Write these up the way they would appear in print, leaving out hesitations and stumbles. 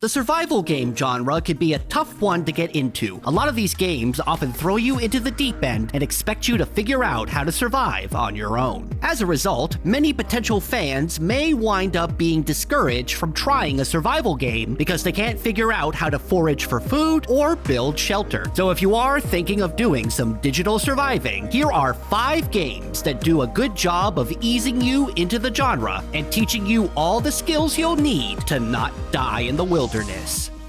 The survival game genre can be a tough one to get into. A lot of these games often throw you into the deep end and expect you to figure out how to survive on your own. As a result, many potential fans may wind up being discouraged from trying a survival game because they can't figure out how to forage for food or build shelter. So if you are thinking of doing some digital surviving, here are 5 games that do a good job of easing you into the genre and teaching you all the skills you'll need to not die in the wilderness.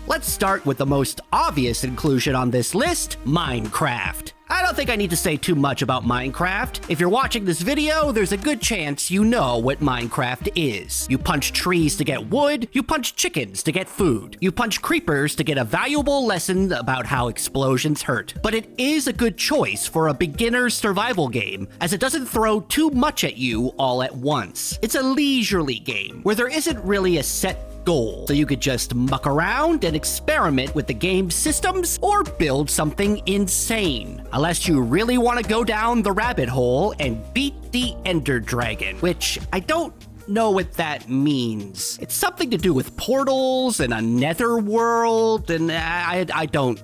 Let's start with the most obvious inclusion on this list, Minecraft. I don't think I need to say too much about Minecraft. If you're watching this video, there's a good chance you know what Minecraft is. You punch trees to get wood, you punch chickens to get food, you punch creepers to get a valuable lesson about how explosions hurt. But it is a good choice for a beginner's survival game, as it doesn't throw too much at you all at once. It's a leisurely game, where there isn't really a set goal, so you could just muck around and experiment with the game's systems or build something insane. Unless you really want to go down the rabbit hole and beat the Ender Dragon, which I don't know what that means. It's something to do with portals and a nether world, and I don't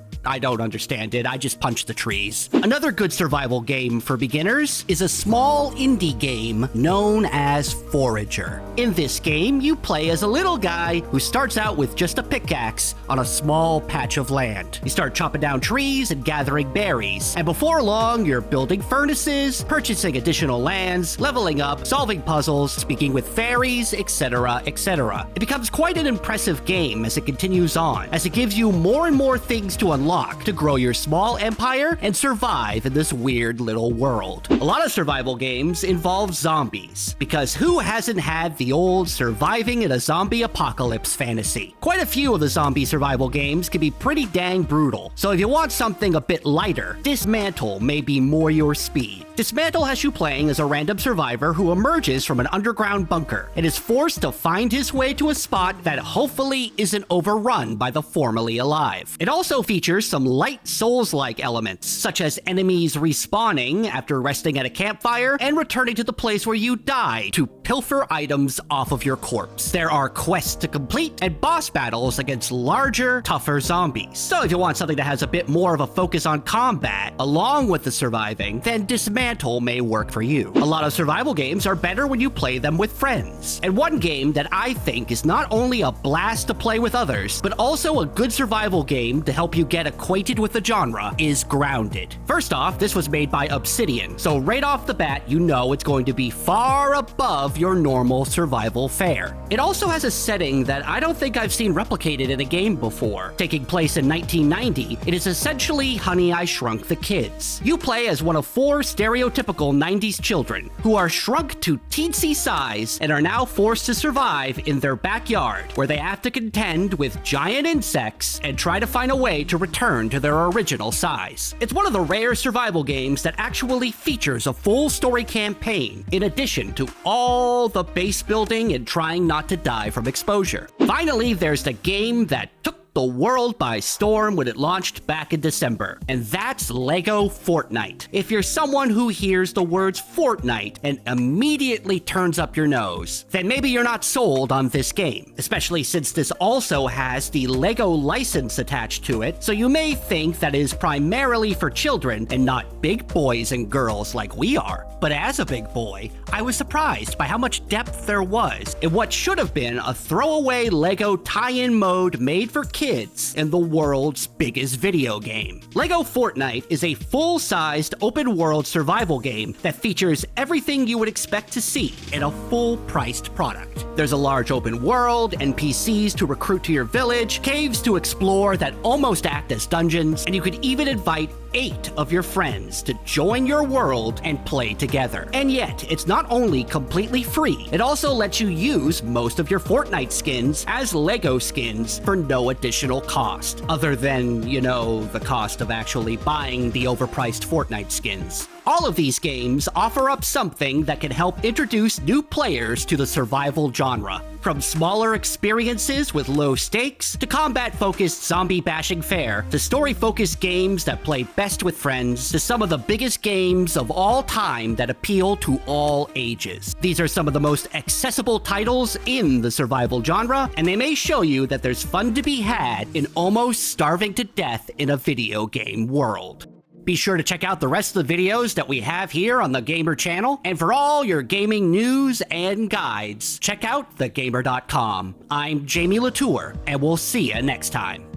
understand it. I just punch the trees. Another good survival game for beginners is a small indie game known as Forager. In this game, you play as a little guy who starts out with just a pickaxe on a small patch of land. You start chopping down trees and gathering berries, and before long, you're building furnaces, purchasing additional lands, leveling up, solving puzzles, speaking with fairies, etc., etc. It becomes quite an impressive game as it continues on, as it gives you more and more things to unlock to grow your small empire and survive in this weird little world. A lot of survival games involve zombies, because who hasn't had the old surviving in a zombie apocalypse fantasy? Quite a few of the zombie survival games can be pretty dang brutal, so if you want something a bit lighter, Dismantle may be more your speed. Dismantle has you playing as a random survivor who emerges from an underground bunker and is forced to find his way to a spot that hopefully isn't overrun by the formerly alive. It also features some light Souls-like elements, such as enemies respawning after resting at a campfire and returning to the place where you died to pilfer items off of your corpse. There are quests to complete and boss battles against larger, tougher zombies. So if you want something that has a bit more of a focus on combat along with the surviving, then Dismantle may work for you. A lot of survival games are better when you play them with friends. And one game that I think is not only a blast to play with others, but also a good survival game to help you get acquainted with the genre is Grounded. First off, this was made by Obsidian, so right off the bat, you know it's going to be far above your normal survival fare. It also has a setting that I don't think I've seen replicated in a game before. Taking place in 1990, it is essentially Honey, I Shrunk the Kids. You play as one of 4 stereotypical 90s children who are shrunk to teensy size and are now forced to survive in their backyard, where they have to contend with giant insects and try to find a way to return to their original size. It's one of the rare survival games that actually features a full story campaign, in addition to all the base building and trying not to die from exposure. Finally, there's the game that took the world by storm when it launched back in December, and that's Lego Fortnite. If you're someone who hears the words Fortnite and immediately turns up your nose, then maybe you're not sold on this game, especially since this also has the Lego license attached to it, so you may think that it is primarily for children and not big boys and girls like we are. But as a big boy, I was surprised by how much depth there was in what should have been a throwaway Lego tie-in mode made for kids in the world's biggest video game. Lego Fortnite is a full-sized open-world survival game that features everything you would expect to see in a full-priced product. There's a large open world, NPCs to recruit to your village, caves to explore that almost act as dungeons, and you could even invite 8 of your friends to join your world and play together. And yet, it's not only completely free, it also lets you use most of your Fortnite skins as Lego skins for no additional cost, other than, you know, the cost of actually buying the overpriced Fortnite skins. All of these games offer up something that can help introduce new players to the survival genre. From smaller experiences with low stakes, to combat-focused zombie-bashing fare, to story-focused games that play best with friends, to some of the biggest games of all time that appeal to all ages. These are some of the most accessible titles in the survival genre, and they may show you that there's fun to be had in almost starving to death in a video game world. Be sure to check out the rest of the videos that we have here on the Gamer channel, and for all your gaming news and guides, check out thegamer.com. I'm Jamie Latour, and we'll see you next time.